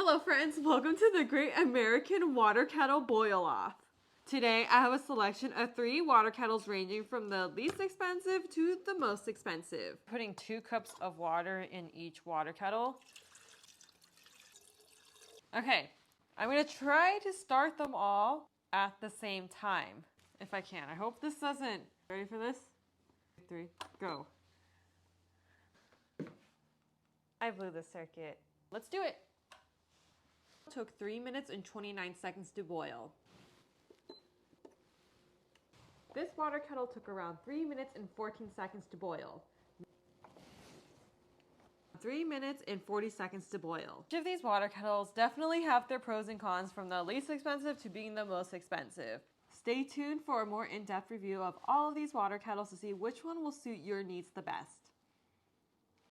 Hello friends, welcome to the Great American Water Kettle Boil-Off. Today I have a selection of 3 water kettles ranging from the least expensive to the most expensive. Putting 2 cups of water in each water kettle. Okay, I'm going to try to start them all at the same time, if I can. I hope this doesn't... Ready for this? 3, go. I blew the circuit. Let's do it. It took 3 minutes and 29 seconds to boil. This water kettle took around 3 minutes and 14 seconds to boil. 3 minutes and 40 seconds to boil. Each of these water kettles definitely have their pros and cons, from the least expensive to being the most expensive. Stay tuned for a more in-depth review of all of these water kettles to see which one will suit your needs the best.